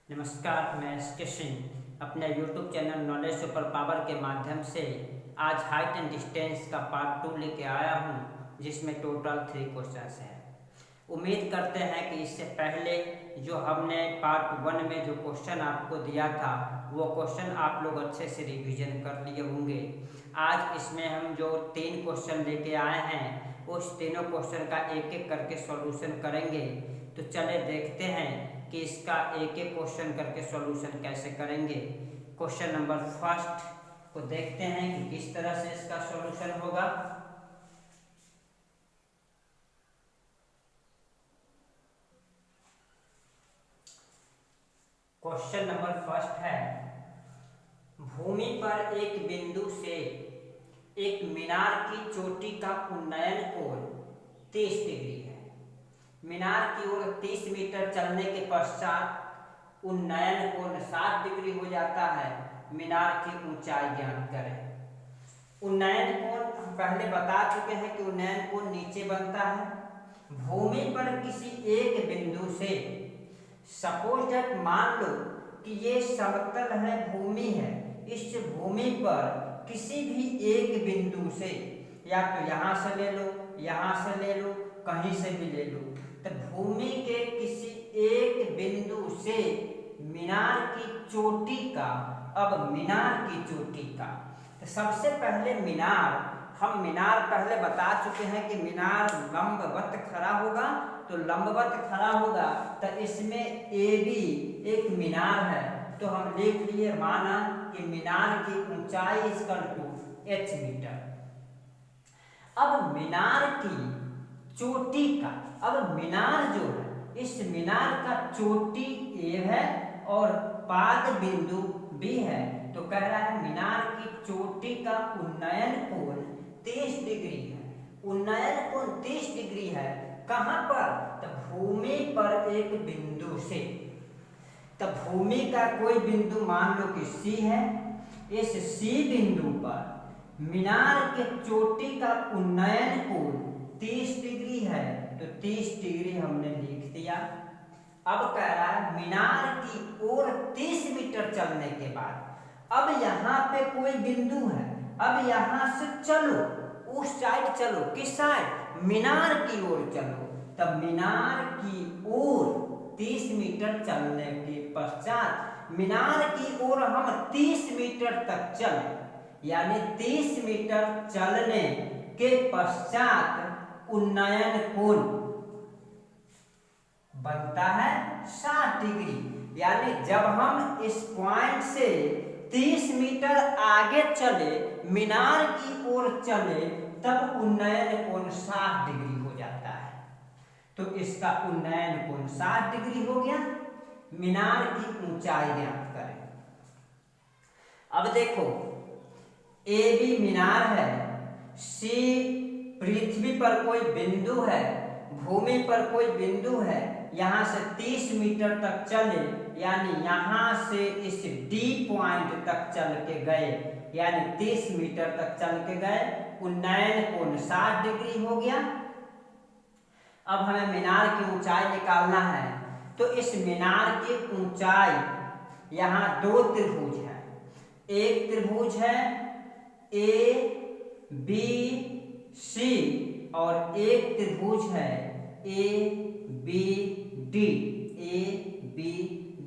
नमस्कार, मैं एस.के. सिंह अपने YouTube channel knowledge super power के माध्यम से आज हाइट एंड डिस्टेंस का पार्ट 2 लेके आया हूँ, जिसमें टोटल 3 क्वेश्चंस हैं। उम्मीद करते हैं कि इससे पहले जो हमने पार्ट 1 में जो क्वेश्चन आपको दिया था वो क्वेश्चन आप लोग अच्छे से रिवीजन कर लिए होंगे। आज इसमें हम जो 3 क्वेश्चन लेके आए हैं उस तीनों क्वेश्चन का एक एक करके सॉल्यूशन करेंगे। तो चले देखते हैं कि इसका एक एक क्वेश्चन करके सॉल्यूशन कैसे करेंगे। क्वेश्चन नंबर फर्स्ट को देखते हैं कि किस तरह से इसका सॉल्यूशन होगा। क्वेश्चन नंबर फर्स्ट है, भूमि पर एक बिंदु से एक मीनार की चोटी का उन्नयन कोण 30 डिग्री है। मीनार की ओर 30 मीटर चलने के पश्चात उन्नयन कोण 60 डिग्री हो जाता है। मीनार की ऊंचाई ज्ञात करें। उन्नयन कोण हम पहले बता चुके हैं कि उन्नयन कोण नीचे बनता है। भूमि पर किसी एक बिंदु से, सपोज दैट मान लो कि ये समतल है, भूमि है, इस भूमि पर किसी भी एक बिंदु से, या तो यहां से ले लो, यहां से ले लो, कहीं से भी ले लो, तो भूमि के किसी एक बिंदु से मीनार की चोटी का, अब मीनार की चोटी का, तो सबसे पहले हम मीनार पहले बता चुके हैं कि मीनार लंबवत खड़ा होगा। तो लंबवत खड़ा होगा तो इसमें ए बी एक मीनार है, तो हम लिख लिए, माना कि मीनार की ऊंचाई इक्वल टू h मीटर। अब मीनार की चोटी का, अब मीनार जो है, इस मीनार का चोटी ए है और पाद बिंदु बी है। तो कह रहा है मीनार की चोटी का उन्नयन कोण 30 डिग्री है। उन्नयन कोण 30 डिग्री है कहां पर? तो भूमि पर एक बिंदु से। तो भूमि का कोई बिंदु मान लो कि सी है। इस सी बिंदु पर मीनार के चोटी का उन्नयन कोण 30 डिग्री है, तो 30 डिग्री हमने लिख दिया। अब कह रहा है मीनार की ओर 30 मीटर चलने के बाद, अब यहाँ पे कोई बिंदु है, अब यहाँ से चलो, उस साइड चलो, किस साइड? मीनार की ओर चलो। तब मीनार की ओर 30 मीटर चलने के पश्चात, मीनार की ओर हम 30 मीटर तक चले, यानी 30 मीटर चलने के पश्चात उन्नयन कोण बनता है 60 डिग्री। यानी जब हम इस पॉइंट से 30 मीटर आगे चले, मीनार की ओर चले, तब उन्नयन कोण 60 डिग्री हो जाता है। तो इसका उन्नयन कोण 60 डिग्री हो गया। मीनार की ऊंचाई ज्ञात करें। अब देखो, ए बी मीनार है, सी पृथ्वी पर कोई बिंदु है, भूमि पर कोई बिंदु है, यहां से 30 मीटर तक चले, यानी यहां से इस डी पॉइंट तक चल के गए, यानी 30 मीटर तक चल के गए, उन्नयन कोण 60 डिग्री हो गया। अब हमें मीनार की ऊंचाई निकालना है। तो इस मीनार की ऊंचाई, यहां 2 त्रिभुज है, एक त्रिभुज है ए बी सी और एक त्रिभुज है A B D, A B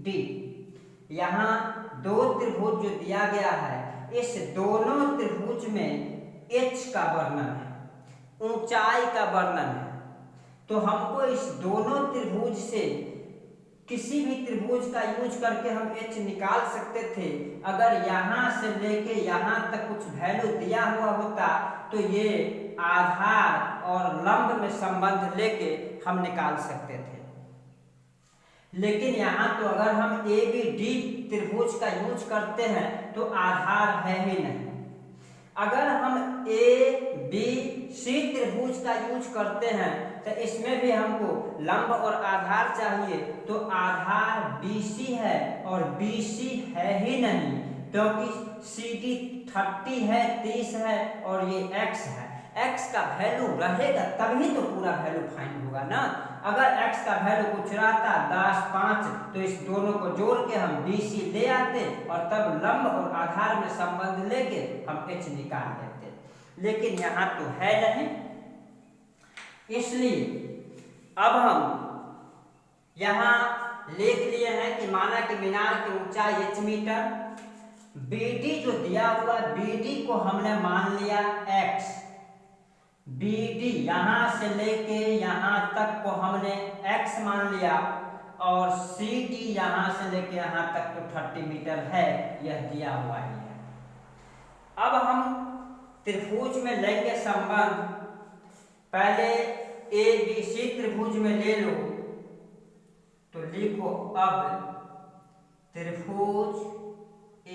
D. यहाँ 2 त्रिभुज जो दिया गया है, इस दोनों त्रिभुज में h का वर्णन है, ऊंचाई का वर्णन है। तो हमको इस दोनों त्रिभुज से किसी भी त्रिभुज का यूज करके हम h निकाल सकते थे। अगर यहाँ से लेके यहाँ तक कुछ वैल्यू दिया हुआ होता तो ये आधार और लंब में संबंध लेके हम निकाल सकते थे। लेकिन यहाँ तो अगर हम ए बी डी त्रिभुज का यूज करते हैं तो आधार है ही नहीं। अगर हम ए बी सी त्रिभुज का यूज करते हैं तो इसमें भी हमको लंब और आधार चाहिए, तो आधार BC है और BC है ही नहीं, क्योंकि CD 30 है, 30 है और ये X है। x का वैल्यू रहेगा तभी तो पूरा वैल्यू फाइंड होगा ना। अगर x का वैल्यू कुछ रहता 10, 5 तो इस दोनों को जोड़ के हम BC ले आते और तब लंब और आधार में संबंध लेके हम h निकाल लेते, लेकिन यहाँ तो है नहीं। इसलिए अब हम यहाँ लिख लिए हैं कि माना कि मीनार की ऊंचाई h मीटर, BD जो दिया हुआ BD को हमने मान लिया x, BD यहां से लेके यहां तक को हमने x मान लिया और CD यहां से लेके यहां तक तो 30 मीटर है, यह दिया हुआ ही है। अब हम त्रिभुज में लेंगे संबंध, पहले ABC त्रिभुज में ले लो तो लिखो अब त्रिभुज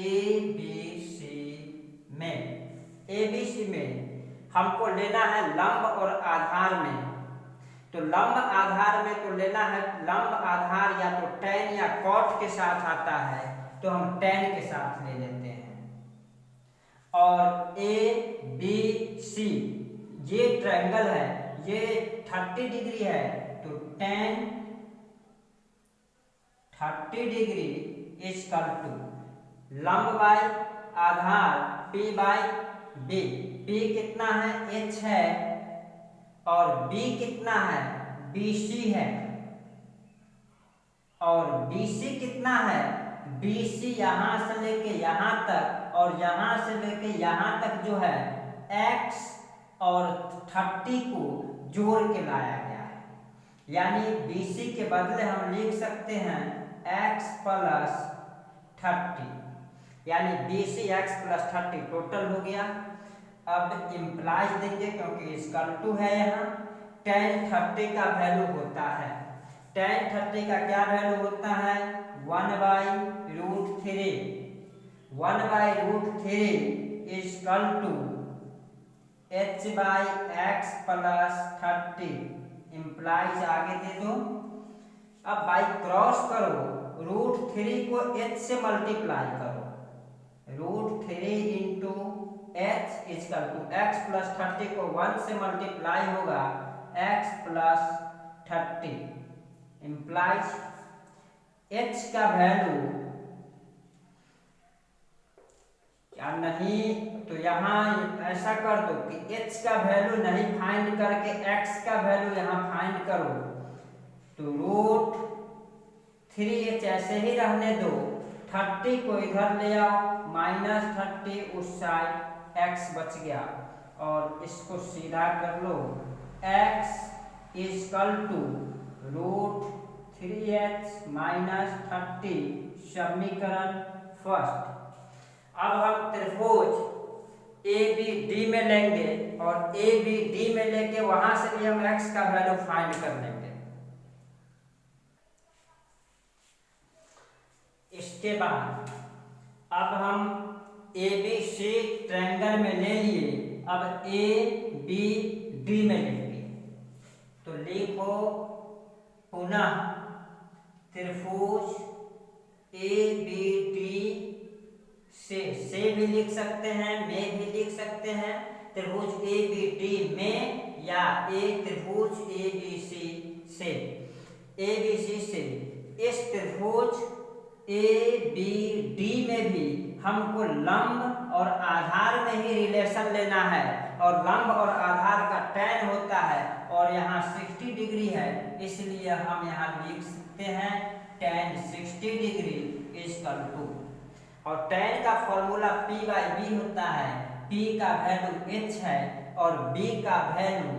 ABC में हमको लेना है लंब और आधार में, तो लंब आधार में तो लेना है, लंब आधार या तो tan या cot के साथ आता है तो हम tan के साथ ले लेते हैं। और ABC ये ट्रायंगल है, ये 30 डिग्री है तो tan 30 डिग्री इक्वल टू लंब बाय आधार P बाय B। P कितना है h है और B कितना है BC है, और BC कितना है BC यहां से लेके यहां तक और यहां से लेके यहां तक जो है x और 30 को जोड़ के लाया गया है, यानी BC के बदले हम लिख सकते हैं x प्लस 30, यानी BC x प्लस 30 टोटल हो गया। अब इम्प्लाइज देंगे क्योंकि इसका 2 है, यहाँ tan 30 का वैल्यू होता है, tan 30 का क्या वैल्यू होता है 1/√3, 1/√3 equal to h/x plus 30, implies आगे दे दो। अब बाई क्रॉस करो, √3 को h से मल्टीप्लाई करो, √3 into h equal to x plus 30 को 1 से मल्टीप्लाई होगा x प्लस 30, इम्प्लाइज h का वैल्यू क्या नहीं, तो यहाँ ऐसा कर दो कि h का वैल्यू नहीं फाइंड करके x का वैल्यू यहाँ फाइंड करो, तो √3h ऐसे ही रहने दो, 30 को इधर ले आओ, -30 उस साइड, x बच गया और इसको सीधा कर लो, x इक्वल टू √3h - 30, समीकरण फर्स्ट। अब हम त्रिभुज ABD में लेंगे और ABD में लेके वहां से भी हम x का वैल्यू फाइंड कर लेंगे। इसके बाद अब हम ABC ट्रायंगल में ले लिए, अब ABD में लेंगे तो लिखो पुनः त्रिभुज ABD से भी लिख सकते हैं, में भी लिख सकते हैं, त्रिभुज ABD में या त्रिभुज ABC से इस त्रिभुज ABD में भी हमको लंब और आधार में ही रिलेशन लेना है, और लंब और आधार का tan होता है और यहाँ 60 डिग्री है, इसलिए हम यहाँ लिख सकते हैं tan 60 डिग्री इक्वल टू, और tan का फॉर्मूला P/B होता है, P का वैल्यू h है और B का वैल्यू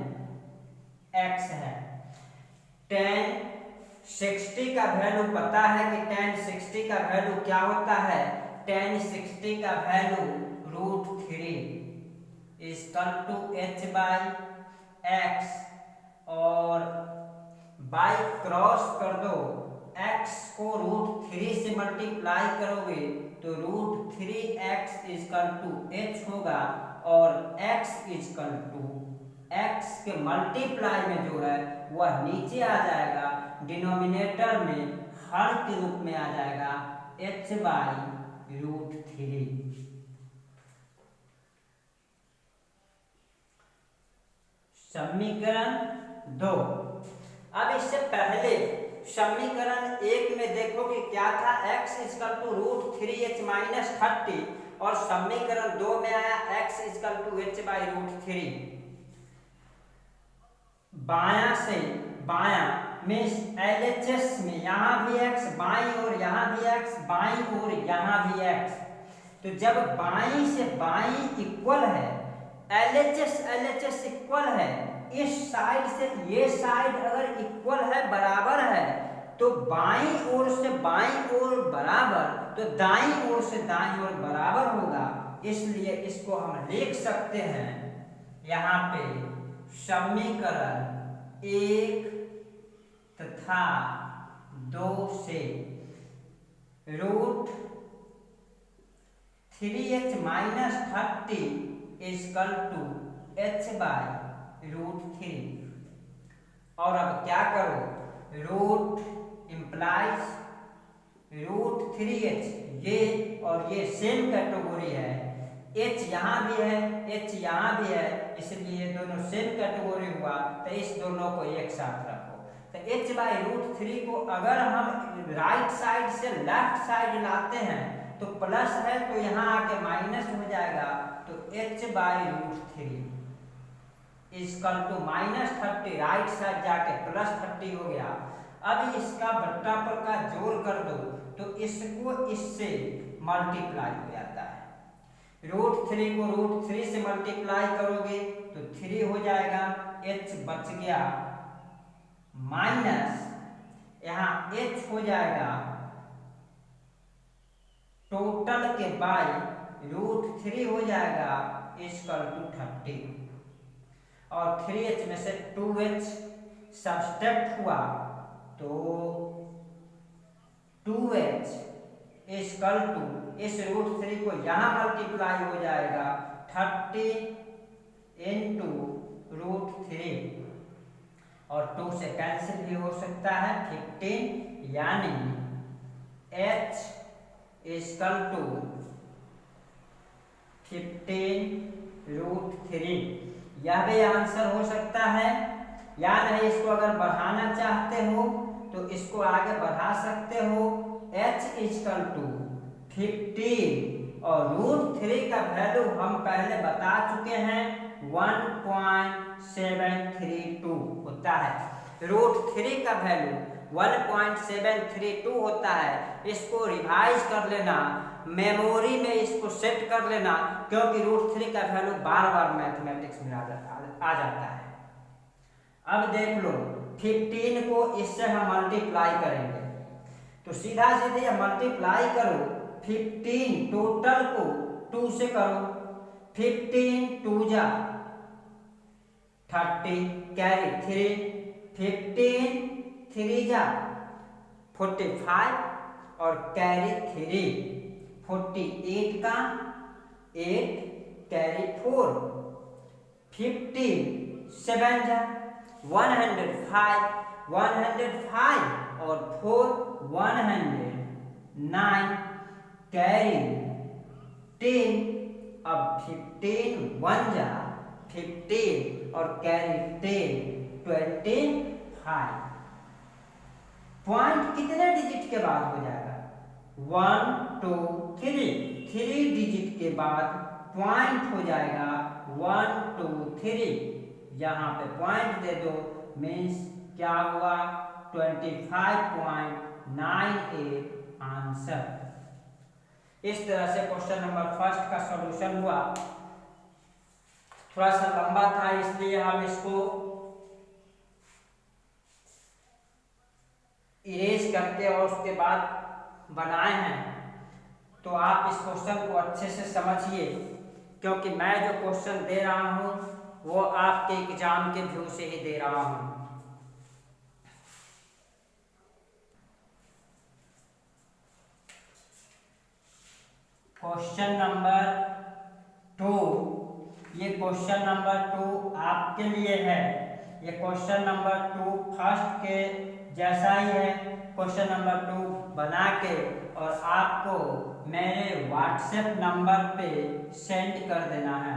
x है। tan 60 का वैल्यू पता है कि tan 60 का वैल्यू क्या होता है, tan 60 का वैल्यू √3 इक्वल टू h/x, और बाई क्रॉस कर दो, x को √3 से मल्टीप्लाई करोगे तो √3x इक्वल टू h होगा, और x इक्वल टू x के मल्टीप्लाई में जो है वह नीचे आ जाएगा, डिनोमिनेटर में हर के रूप में आ जाएगा h/√3। समीकरण 2। अब इससे पहले समीकरण 1 में देखो कि क्या था, x = √3h-30 और समीकरण 2 में आया x = h/√3। बायां से बायां मीन्स LHS में यहाँ भी x बाईं ओर, यहाँ भी x बाईं ओर, यहाँ भी x। तो जब बाईं से बाईं इक्वल है, LHS इक्वल है, इस साइड से ये साइड अगर इक्वल है, बराबर है, तो बाईं ओर से बाईं ओर बराबर, तो दाईं ओर से दाईं ओर बराबर होगा। इसलिए इसको हम लिख सकते हैं यहाँ पे समीकरण 1 तथा 2 से √3h-30 = h/√3। और अब क्या करो, रूट इंप्लाइज √3h, ये और ये सेम कैटेगरी है, h यहाँ भी है, h यहाँ भी है, इसलिए दोनों सेम कैटेगरी हुआ, तो इस दोनों को एक साथ रखो। तो h/√3 को अगर हम राइट साइड से लेफ्ट साइड लाते हैं तो प्लस है, तो यहाँ आके माइनस हो जाएगा, तो h/√3 = -30, राइट साइड जाके +30 हो गया। अब इसका बट्टा पर का जोड़ कर दो, तो इसको इससे मल्टीप्लाई हो जाता है। √3 को √3 से मल्टीप्लाई करोगे तो 3 हो जाएगा, h बच गया, माइनस यहाँ h हो जाएगा टोटल के बाई √3 हो जाएगा = 30, और 3h में से 2h सब्सट्रैक्ट हुआ, तो 2h = इस √3 को यहाँ मल्टीप्लाई हो जाएगा 30 × √3, और 2 से कैंसिल भी हो सकता है 15, यानी h = 15√3। यह भी आंसर हो सकता है, या नहीं इसको अगर बढ़ाना चाहते हो तो इसको आगे बढ़ा सकते हो, h = 15 और √3 का वैल्यू हम पहले बता चुके हैं 1.732 होता है। √3 का वैल्यू 1.732 होता है। इसको रिवाइज कर लेना, मेमोरी में इसको सेट कर लेना, क्योंकि √3 का वैल्यू बार बार मैथमेटिक्स में आ जाता है। अब देख लो, 15 को इससे हम मल्टीप्लाई करेंगे, तो सीधा सीधे मल्टीप्लाई करो, 15 टोटल को 2 से करो, 15 2 जा 30, कैरी 3, 15 3 जा 45 और कैरी 3, 48 का 8 कैरी 4, 15 7 जा 105, 105 और 4 109 कैरी 10। अब 15 1 जा 15 और कैरी 10 25। पॉइंट कितने डिजिट के बाद हो जाएगा? 1 2 3, 3 डिजिट के बाद पॉइंट हो जाएगा 1 2 3। यहाँ पे पॉइंट दे दो, मीन्स क्या हुआ 25.98 आंसर। इस तरह से क्वेश्चन नंबर 1 का सॉल्यूशन हुआ। थोड़ा सा लंबा था, इसलिए हम इसको इरेज करके और उसके बाद बनाए हैं। तो आप इस क्वेश्चन को अच्छे से समझिए, क्योंकि मैं जो क्वेश्चन दे रहा हूँ वो आपके एग्जाम के व्यू से ही दे रहा हूँ। क्वेश्चन नंबर 2, ये क्वेश्चन नंबर 2 आपके लिए है। ये क्वेश्चन नंबर 2 फर्स्ट के जैसा ही है। क्वेश्चन नंबर 2 बना के और आपको मेरे व्हाट्सएप नंबर पे सेंड कर देना है।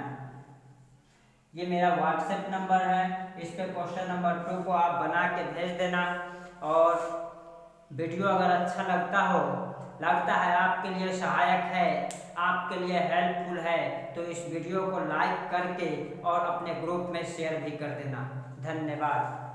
ये मेरा व्हाट्सएप नंबर है, इस पे क्वेश्चन नंबर 2 को आप बना के भेज देना। और वीडियो अगर अच्छा लगता है आपके लिए सहायक है, आपके लिए हेल्पफुल है, तो इस वीडियो को लाइक करके और अपने ग्रुप में शेयर भी कर देना। धन्यवाद।